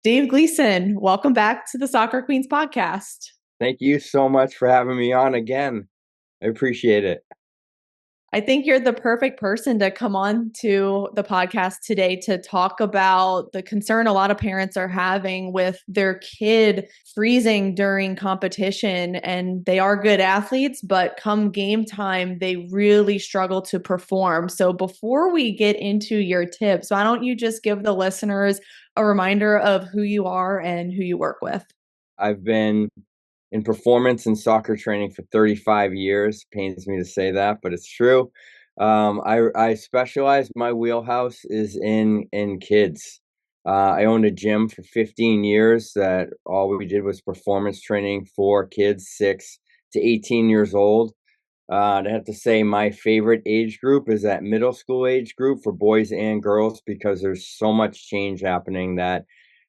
Dave Gleason, welcome back to the Soccer Queens podcast. Thank you so much for having me on again. I appreciate it. I think you're the perfect person to come on to the podcast today to talk about the concern a lot of parents are having with their kid freezing during competition. And they are good athletes, but come game time, they really struggle to perform. So before we get into your tips, why don't you just give the listeners a reminder of who you are and who you work with? I've been in performance and soccer training for 35 years. Pains me to say that, but it's true. I specialize. My wheelhouse is in kids. I owned a gym for 15 years that all we did was performance training for kids 6 to 18 years old. I have to say my favorite age group is that middle school age group for boys and girls because there's so much change happening that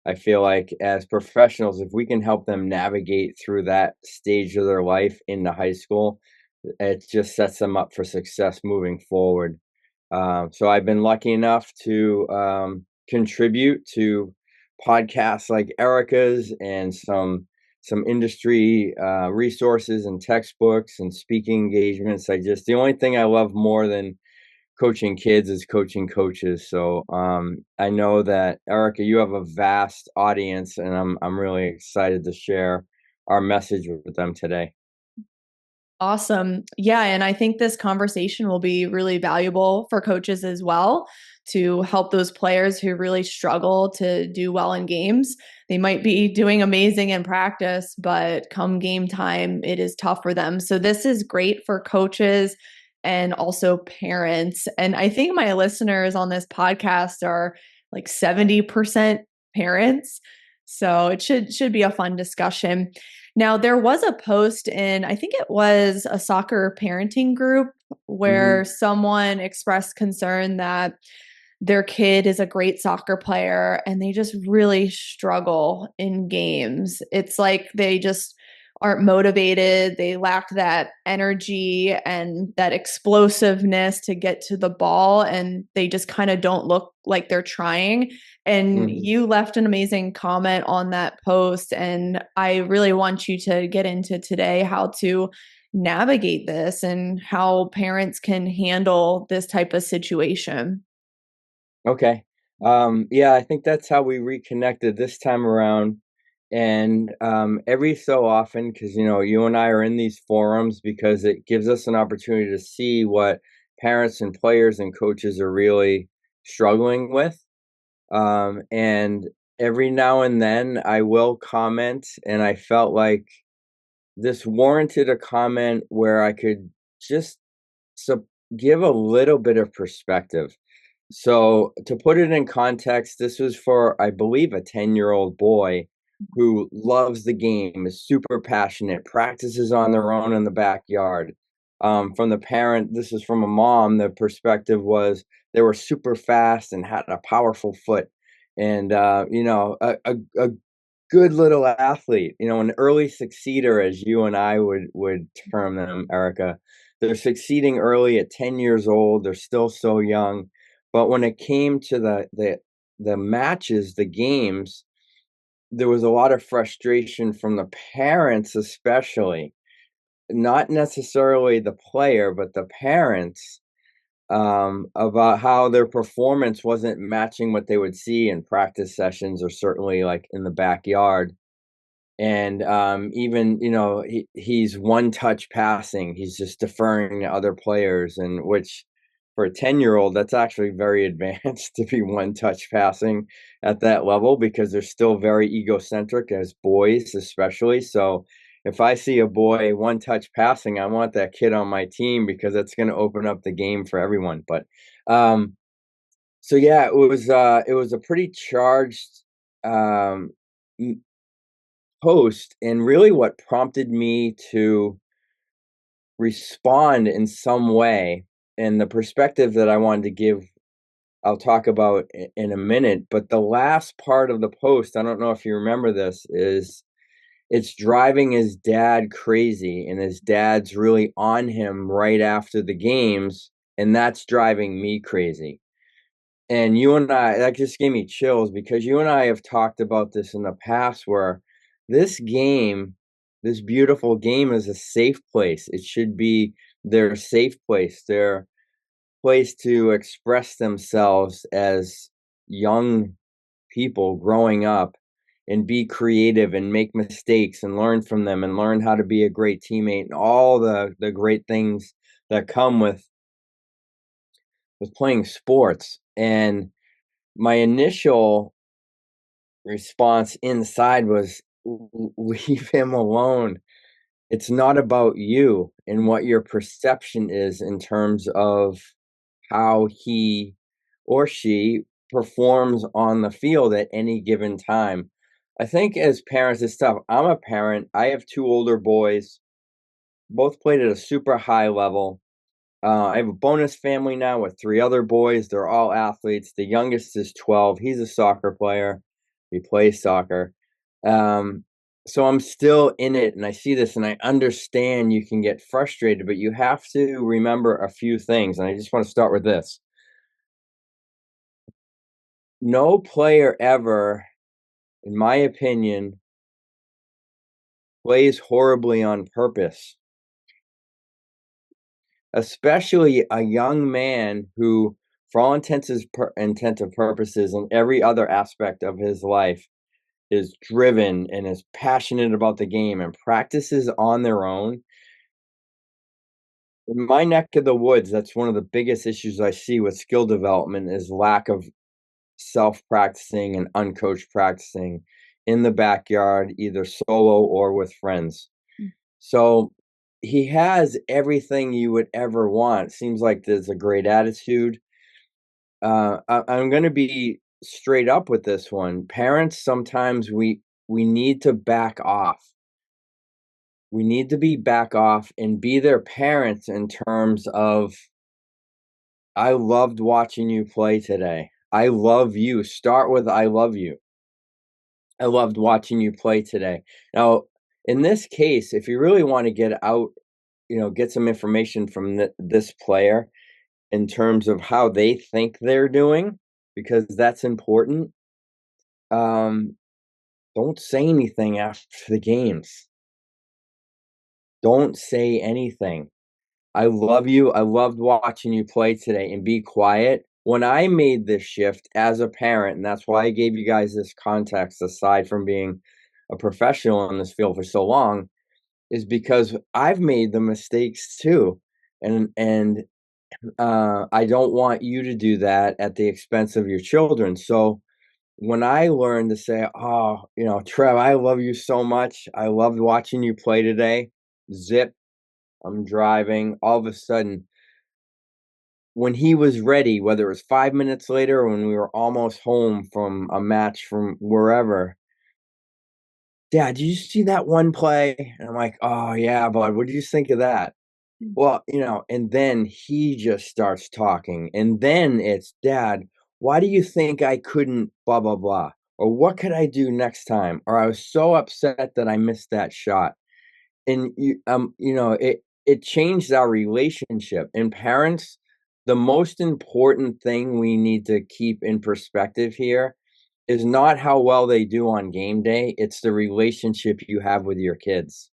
I feel like as professionals, if we can help them navigate through that stage of their life into high school, it just sets them up for success moving forward. So I've been lucky enough to contribute to podcasts like Erica's and some industry resources and textbooks and speaking engagements. The only thing I love more than coaching kids is coaching coaches. So I know that Erica, you have a vast audience, and I'm really excited to share our message with them today. Awesome. Yeah. And I think this conversation will be really valuable for coaches as well to help those players who really struggle to do well in games. They might be doing amazing in practice, but come game time, it is tough for them. So this is great for coaches and also parents. And I think my listeners on this podcast are like 70% parents. So it should be a fun discussion. Now, there was a post in, I think it was a soccer parenting group, Hmm. where someone expressed concern that their kid is a great soccer player and they just really struggle in games. It's like they just aren't motivated. They lack that energy and that explosiveness to get to the ball, and they just kind of don't look like they're trying. And Hmm. you left an amazing comment on that post. And I really want you to get into today how to navigate this and how parents can handle this type of situation. Okay. Yeah, I think that's how we reconnected this time around. And every so often, because you and I are in these forums because it gives us an opportunity to see what parents and players and coaches are really struggling with. And every now and then I will comment, and I felt like this warranted a comment where I could just so give a little bit of perspective. So, to put it in context, this was for, I believe, a 10-year-old boy who loves the game, is super passionate, practices on their own in the backyard. From the parent, this is from a mom, the perspective was they were super fast and had a powerful foot and, a good little athlete, an early succeeder, as you and I would term them, Erica. They're succeeding early at 10 years old. They're still so young. But when it came to the matches, the games, there was a lot of frustration from the parents, especially, not necessarily the player, but the parents, about how their performance wasn't matching what they would see in practice sessions or certainly like in the backyard. And even he's one touch passing, he's just deferring to other players, and which for a 10-year-old that's actually very advanced to be one touch passing at that level because they're still very egocentric as boys, especially. So if I see a boy one touch passing, I want that kid on my team because that's going to open up the game for everyone. But um so yeah, it was a pretty charged um post, and really what prompted me to respond in some way, and the perspective that I wanted to give, I'll talk about in a minute. But the last part of the post, I don't know if you remember this, is it's driving his dad crazy, and his dad's really on him right after the games, and that's driving me crazy. And you and I, that just gave me chills because you and I have talked about this in the past where this game, this beautiful game is a safe place. It should be their safe place, their place to express themselves as young people growing up and be creative and make mistakes and learn from them and learn how to be a great teammate and all the great things that come with playing sports. And my initial response inside was leave him alone. It's not about you and what your perception is in terms of how he or she performs on the field at any given time. I think as parents, it's tough. I'm a parent. I have two older boys, both played at a super high level. I have a bonus family now with three other boys. They're all athletes. The youngest is 12. He's a soccer player. He plays soccer. Um, so I'm still in it and I see this and I understand you can get frustrated, but you have to remember a few things. And I just want to start with this. No player ever, in my opinion, plays horribly on purpose, especially a young man who, for all intent of purposes, in every other aspect of his life, is driven and is passionate about the game and practices on their own. In my neck of the woods, that's one of the biggest issues I see with skill development is lack of self-practicing and uncoached practicing in the backyard, either solo or with friends. So he has everything you would ever want. Seems like there's a great attitude. I'm going to be straight up with this one. Parents, sometimes we need to back off. We need to be back off and be their parents in terms of, I loved watching you play today. I love you. Start with I love you. I loved watching you play today. Now, in this case, if you really want to get out, get some information from this player in terms of how they think they're doing, because that's important. Um, don't say anything after the games. Don't say anything. I love you. I loved watching you play today and be quiet. When I made this shift as a parent, and that's why I gave you guys this context aside from being a professional in this field for so long, is because I've made the mistakes too. And I don't want you to do that at the expense of your children. So when I learned to say, "Oh, Trev, I love you so much. I loved watching you play today." Zip, I'm driving. All of a sudden, when he was ready, whether it was 5 minutes later or when we were almost home from a match from wherever, "Dad, did you see that one play?" And I'm like, "Oh yeah, bud. What did you think of that?" Well, and then he just starts talking. And then it's, "Dad, why do you think I couldn't blah, blah, blah? Or what could I do next time? Or I was so upset that I missed that shot." And it changed our relationship. And parents, the most important thing we need to keep in perspective here is not how well they do on game day. It's the relationship you have with your kids.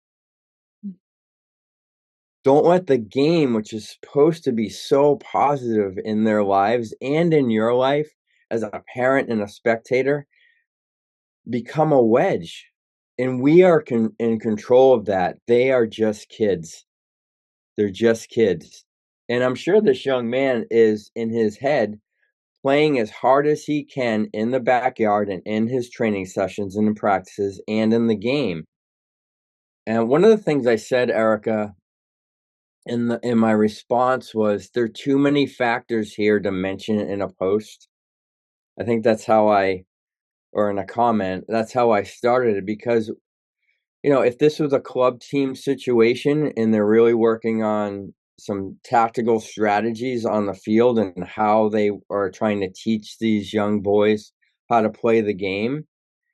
Don't let the game, which is supposed to be so positive in their lives and in your life as a parent and a spectator, become a wedge. And we are in control of that. They are just kids. They're just kids. And I'm sure this young man is in his head playing as hard as he can in the backyard and in his training sessions and in practices and in the game. And one of the things I said, Erica, in my response was, there are too many factors here to mention in a post. I think that's how or in a comment, that's how I started it because, if this was a club team situation and they're really working on some tactical strategies on the field and how they are trying to teach these young boys how to play the game,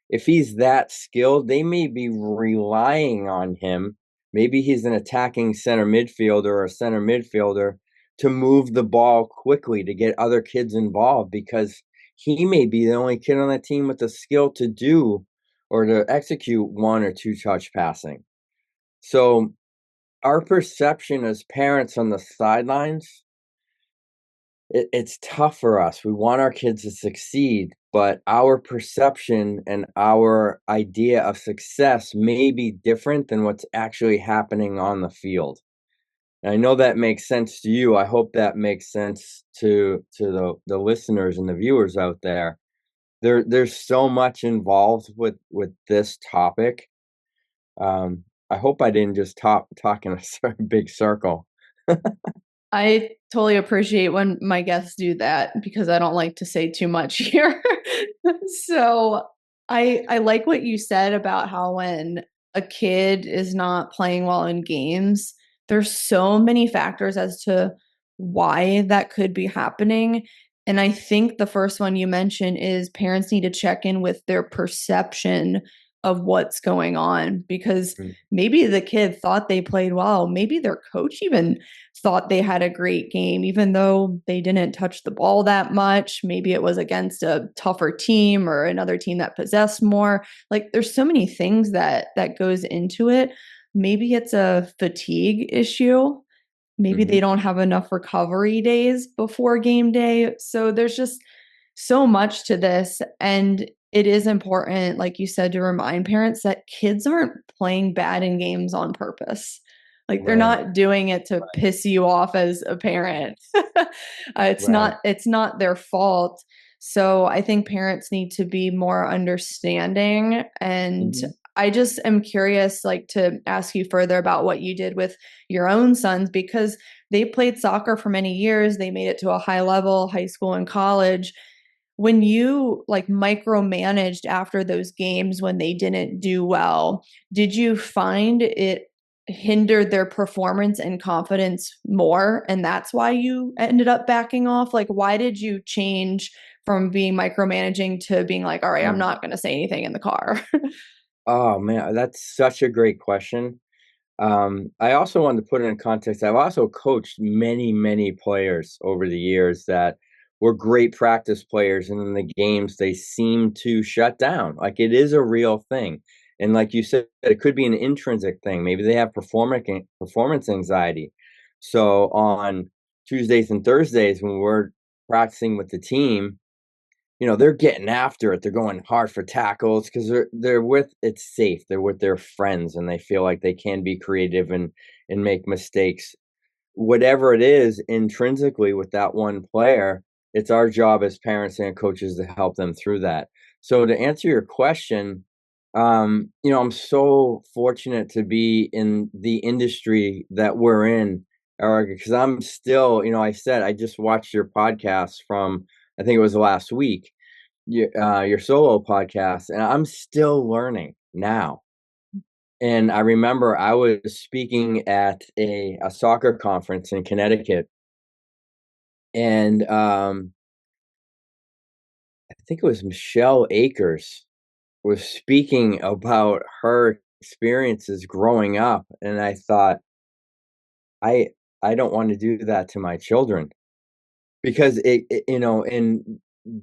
if he's that skilled, they may be relying on him. Maybe he's an attacking center midfielder or a center midfielder to move the ball quickly to get other kids involved because he may be the only kid on the team with the skill to do or to execute one or two touch passing. So our perception as parents on the sidelines, it's tough for us. We want our kids to succeed, but our perception and our idea of success may be different than what's actually happening on the field. And I know that makes sense to you. I hope that makes sense to the listeners and the viewers out there. There's so much involved with this topic. I hope I didn't just talk in a big circle. I totally appreciate when my guests do that because I don't like to say too much here. So I like what you said about how when a kid is not playing well in games, there's so many factors as to why that could be happening. And I think the first one you mentioned is parents need to check in with their perception of what's going on because Mm, maybe the kid thought they played well. Maybe their coach even thought they had a great game, even though they didn't touch the ball that much. Maybe it was against a tougher team or another team that possessed more. Like there's so many things that goes into it. Maybe it's a fatigue issue. Maybe they mhm. don't have enough recovery days before game day. So there's just so much to this. And it is important, like you said, to remind parents that kids aren't playing bad in games on purpose. Like they're Right, not doing it to right, piss you off as a parent. It's right. not their fault. So I think parents need to be more understanding. And Mhm. I just am curious, like, to ask you further about what you did with your own sons because they played soccer for many years. They made it to a high level, high school and college. When you like micromanaged after those games when they didn't do well, did you find it hindered their performance and confidence more? And that's why you ended up backing off? Like, why did you change from being micromanaging to being like, all right, I'm Mm. not going to say anything in the car? Oh, man, that's such a great question. I also wanted to put it in context. I've also coached many, many players over the years that were great practice players, and in the games they seem to shut down. Like it is a real thing, and like you said, it could be an intrinsic thing. Maybe they have performance anxiety. So on Tuesdays and Thursdays when we're practicing with the team, they're getting after it. They're going hard for tackles because they're with it's safe. They're with their friends and they feel like they can be creative and make mistakes. Whatever it is intrinsically with that one player, it's our job as parents and coaches to help them through that. So to answer your question, I'm so fortunate to be in the industry that we're in, Eric, because I'm still, I said I just watched your podcast from I think it was last week your solo podcast, and I'm still learning now. And I remember I was speaking at a soccer conference in Connecticut, and I think it was Michelle Akers was speaking about her experiences growing up, and I thought, I I don't want to do that to my children because and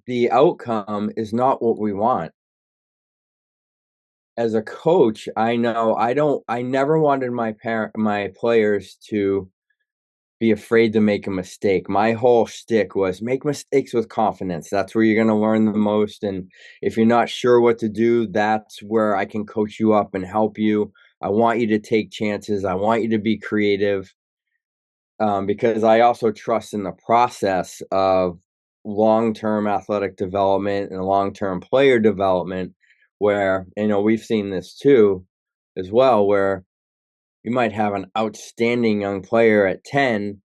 the outcome is not what we want. As a coach, I know I never wanted my players to be afraid to make a mistake. My whole shtick was make mistakes with confidence. That's where you're gonna learn the most, and if you're not sure what to do, that's where I can coach you up and help you. I want you to take chances. I want you to be creative, because I also trust in the process of long-term athletic development and long-term player development where, we've seen this too as well, where you might have an outstanding young player at 10,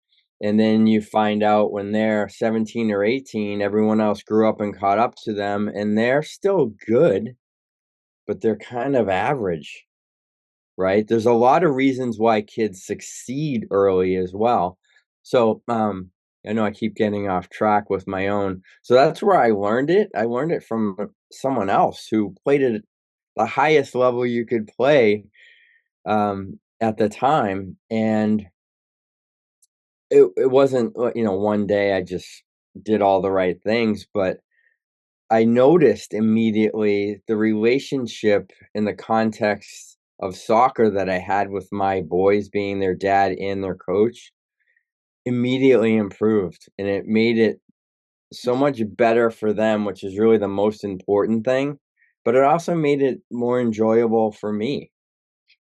and then you find out when they're 17 or 18, everyone else grew up and caught up to them, and they're still good, but they're kind of average. Right? There's a lot of reasons why kids succeed early as well. So, I know I keep getting off track with my own. So that's where I learned it. I learned it from someone else who played at the highest level you could play at the time, and it wasn't, one day I just did all the right things, but I noticed immediately the relationship in the context of soccer that I had with my boys being their dad and their coach immediately improved, and it made it so much better for them, which is really the most important thing, but it also made it more enjoyable for me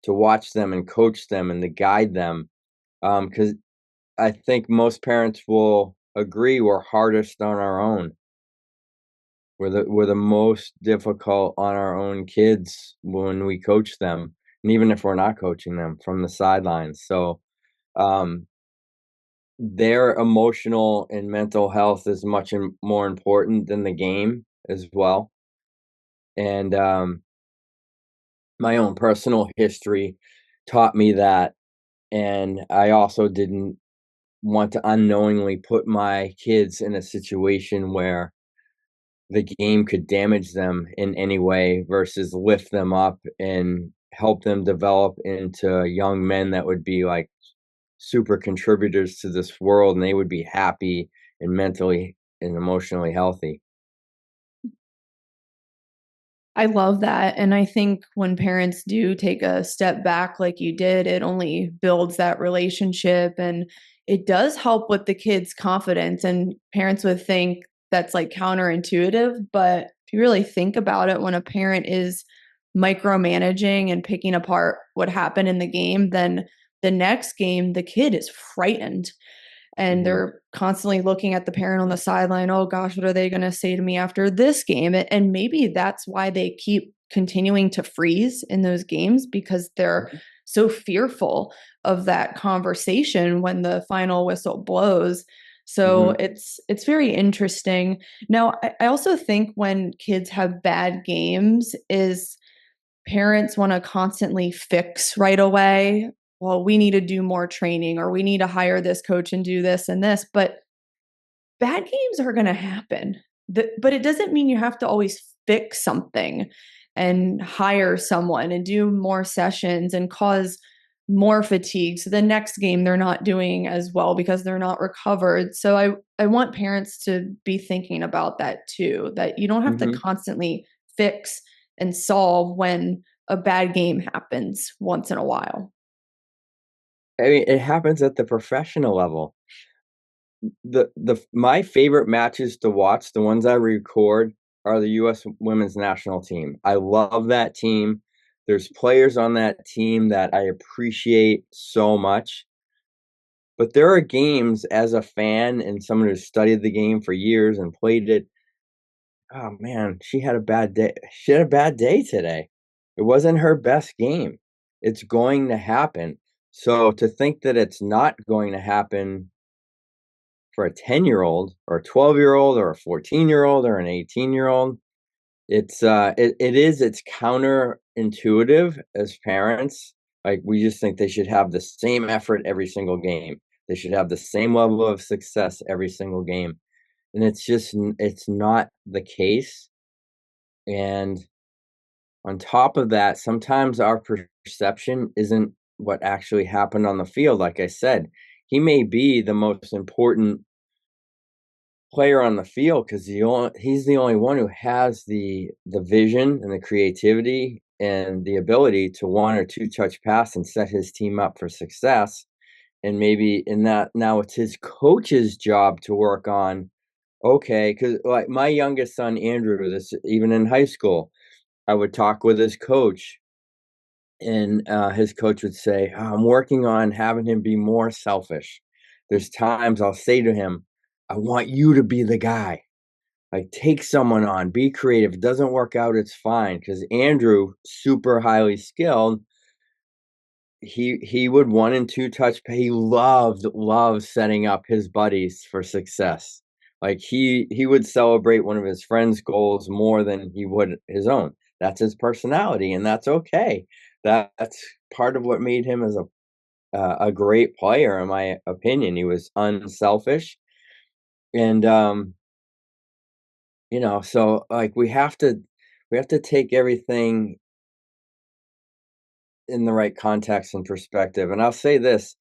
to watch them and coach them and to guide them, because I think most parents will agree we're hardest on our own. We're the most difficult on our own kids when we coach them, and even if we're not coaching them from the sidelines. So, um, their emotional and mental health is much more important than the game as well. And my own personal history taught me that. And I also didn't want to unknowingly put my kids in a situation where the game could damage them in any way versus lift them up and help them develop into young men that would be like super contributors to this world, and they would be happy and mentally and emotionally healthy. I love that. And I think when parents do take a step back like you did, it only builds that relationship and it does help with the kids' confidence. And parents would think that's like counterintuitive. But if you really think about it, when a parent is micromanaging and picking apart what happened in the game, then the next game, the kid is frightened and Mhm, they're constantly looking at the parent on the sideline. Oh gosh, what are they going to say to me after this game? And maybe that's why they keep continuing to freeze in those games because they're mhm, so fearful of that conversation when the final whistle blows. So mhm, it's very interesting. Now, I also think when kids have bad games is parents want to constantly fix right away. Well, we need to do more training or we need to hire this coach and do this and this. But bad games are going to happen. But it doesn't mean you have to always fix something and hire someone and do more sessions and cause more fatigue. So the next game they're not doing as well because they're not recovered. So I want parents to be thinking about that too, that you don't have to mhm. constantly fix and solve when a bad game happens once in a while. I mean, it happens at the professional level. My favorite matches to watch, the ones I record, are the US women's national team. I love that team. There's players on that team that I appreciate so much. But there are games as a fan and someone who's studied the game for years and played it. Oh man, she had a bad day. She had a bad day today. It wasn't her best game. It's going to happen. So to think that it's not going to happen for a 10-year-old or a 12-year-old or a 14-year-old or an 18-year-old, it's counterintuitive as parents. Like we just think they should have the same effort every single game. They should have the same level of success every single game. And it's not the case. And on top of that, sometimes our perception isn't what actually happened on the field. Like I said, he may be the most important player on the field because he's the only one who has the vision and the creativity and the ability to one or two touch pass and set his team up for success. And maybe in that now it's his coach's job to work on, okay, because like my youngest son Andrew, this even in high school, I would talk with his coach, and his coach would say, "Oh, I'm working on having him be more selfish. There's times I'll say to him, I want you to be the guy. Like, take someone on, be creative. If it doesn't work out, it's fine." Because Andrew, super highly skilled, he would one and two touch. He loved setting up his buddies for success. Like he would celebrate one of his friends' goals more than he would his own. That's his personality, and that's okay. That's part of what made him as a great player, in my opinion. He was unselfish, and so like we have to take everything in the right context and perspective. And I'll say this,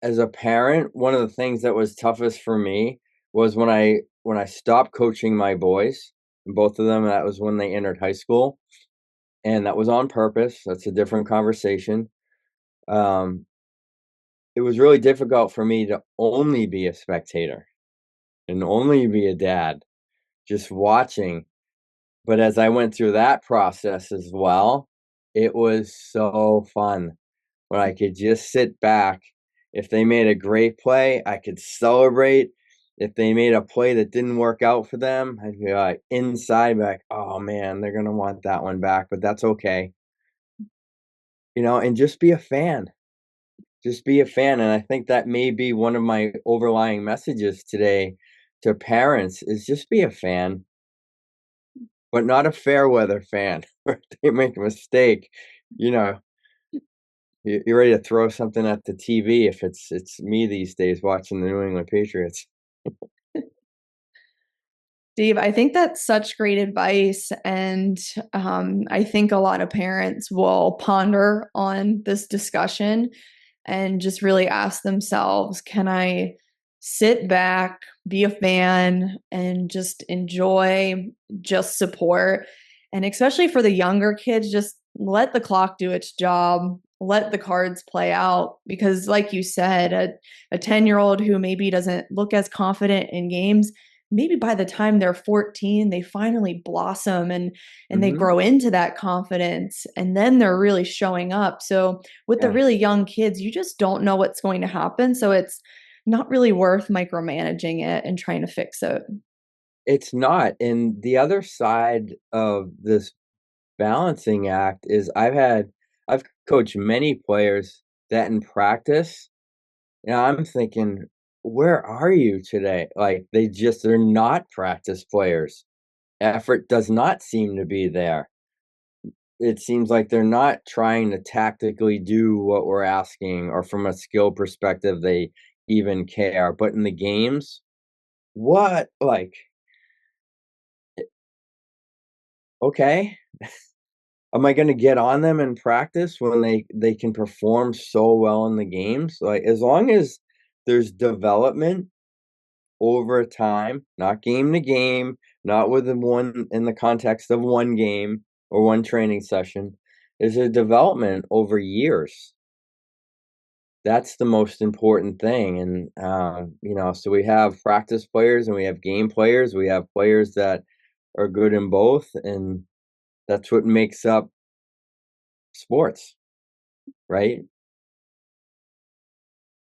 as a parent, one of the things that was toughest for me was when I stopped coaching my boys, and both of them, that was when they entered high school, and that was on purpose. That's a different conversation. Um, it was really difficult for me to only be a spectator and only be a dad, just watching. But as I went through that process as well, it was so fun when I could just sit back. If they made a great play, I could celebrate. If they made a play that didn't work out for them, I'd be like inside, be like, oh man, they're gonna want that one back, but that's okay. And just be a fan. Just be a fan. And I think that may be one of my overlying messages today to parents is just be a fan, but not a fair weather fan where they make a mistake. You know, you're ready to throw something at the TV if it's me these days watching the New England Patriots. Steve, I think that's such great advice. And I think a lot of parents will ponder on this discussion and just really ask themselves, can I sit back, be a fan, and just enjoy, just support? And especially for the younger kids, just let the clock do its job, let the cards play out. Because, like you said, a 10-year-old who maybe doesn't look as confident in games, maybe by the time they're 14 they finally blossom and they Mhm. grow into that confidence, and then they're really showing up. So with the Yeah. really young kids, you just don't know what's going to happen, so it's not really worth micromanaging it and trying to fix it. It's not, and the other side of this balancing act is I've coached many players that in practice, I'm thinking, "Where are you today?" Like, they're not practice players. Effort does not seem to be there. It seems like they're not trying to tactically do what we're asking, or from a skill perspective, they even care, but in the games, what? Like, okay. Am I gonna get on them in practice when they can perform so well in the games? Like, as long as there's development over time, not game to game, not within one in the context of one game or one training session, is a development over years. That's the most important thing, and, so we have practice players and we have game players, we have players that are good in both, and that's what makes up sports, right?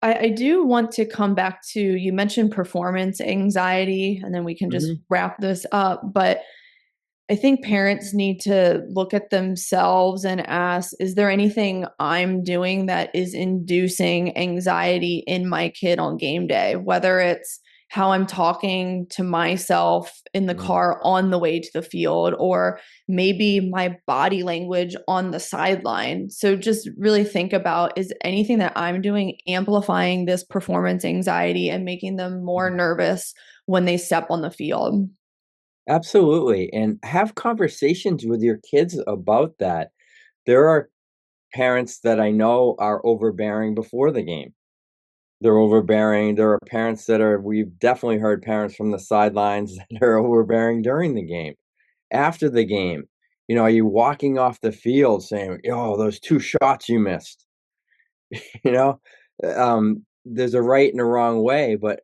I do want to come back to, you mentioned performance anxiety, and then we can just Mhm. wrap this up. But I think parents need to look at themselves and ask, is there anything I'm doing that is inducing anxiety in my kid on game day? Whether it's how I'm talking to myself in the Mm. car on the way to the field, or maybe my body language on the sideline. So just really think about, is anything that I'm doing amplifying this performance anxiety and making them more Mhm. nervous when they step on the field? Absolutely, and have conversations with your kids about that. There are parents that I know are overbearing before the game. They're overbearing. There are parents that are we've definitely heard parents from the sidelines that are overbearing during the game. After the game, are you walking off the field saying, "Oh, those 2 shots you missed," you know? There's a right and a wrong way, but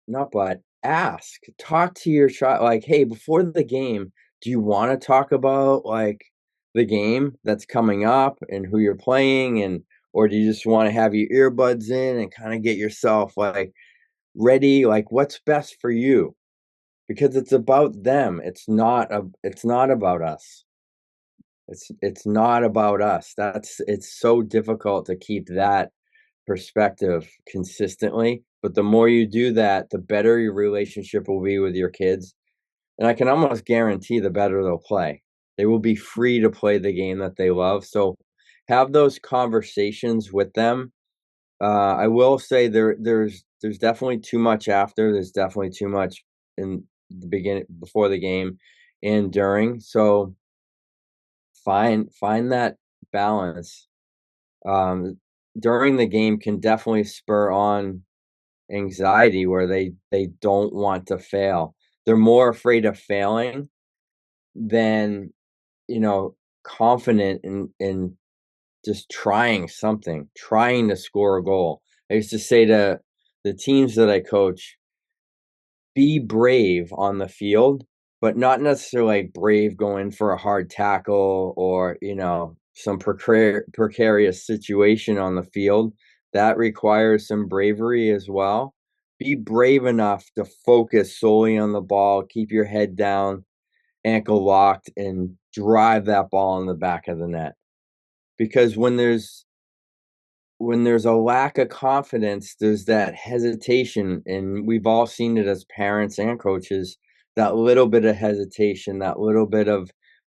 not but, ask. Talk to your child, like, "Hey, before the game, do you wanna talk about, like, the game that's coming up and who you're playing, or do you just wanna have your earbuds in and kinda get yourself, like, ready? Like, what's best for you?" Because it's about them. It's not about us. It's not about us. It's so difficult to keep that perspective consistently, but the more you do that, the better your relationship will be with your kids, and I can almost guarantee the better they'll play. They will be free to play the game that they love, so have those conversations with them. I will say there's definitely too much after, there's definitely too much in the beginning before the game and during, so find that balance. during the game can definitely spur on anxiety where they don't want to fail. They're more afraid of failing than, you know, confident in just trying something, trying to score a goal. I used to say to the teams that I coach, be brave on the field, but not necessarily like brave going for a hard tackle or, you know, some precarious situation on the field. That requires some bravery as well. Be brave enough to focus solely on the ball, keep your head down, ankle locked, and drive that ball in the back of the net. Because when there's a lack of confidence, there's that hesitation, and we've all seen it as parents and coaches, that little bit of hesitation, that little bit of,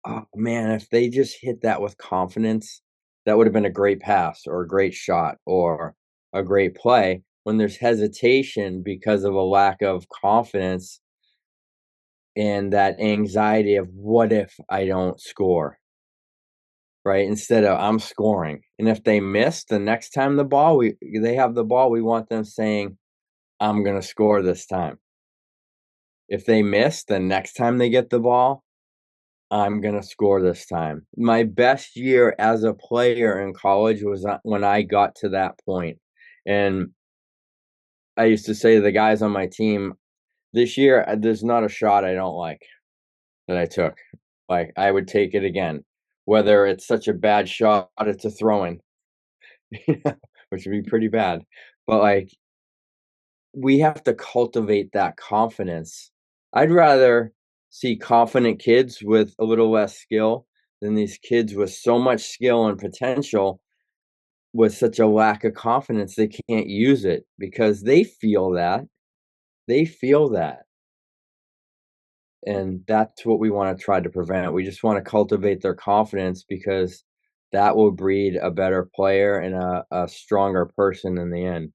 "Oh, man, if they just hit that with confidence, that would have been a great pass or a great shot or a great play." When there's hesitation because of a lack of confidence and that anxiety of, "What if I don't score?" Right? Instead of, "I'm scoring." And if they miss the next time they have the ball, we want them saying, "I'm gonna score this time." If they miss the next time they get the ball, "I'm gonna score this time." My best year as a player in college was, when I got to that point. And I used to say to the guys on my team, "This year, there's not a shot I don't like that I took." Like, I would take it again, whether it's such a bad shot, it's a throw-in. Which would be pretty bad. But, like, we have to cultivate that confidence. I'd rather see confident kids with a little less skill than these kids with so much skill and potential with such a lack of confidence they can't use it because they feel that. They feel that. And that's what we wanna try to prevent. We just wanna cultivate their confidence because that will breed a better player and a stronger person in the end.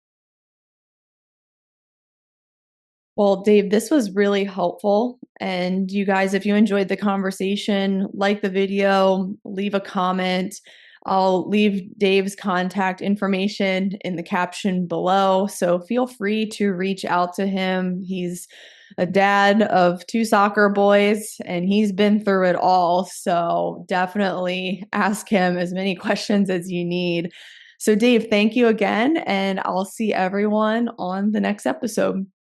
Well, Dave, this was really helpful. And you guys, if you enjoyed the conversation, like the video, leave a comment. I'll leave Dave's contact information in the caption below. So feel free to reach out to him. He's a dad of two soccer boys and he's been through it all. So definitely ask him as many questions as you need. So, Dave, thank you again. And I'll see everyone on the next episode.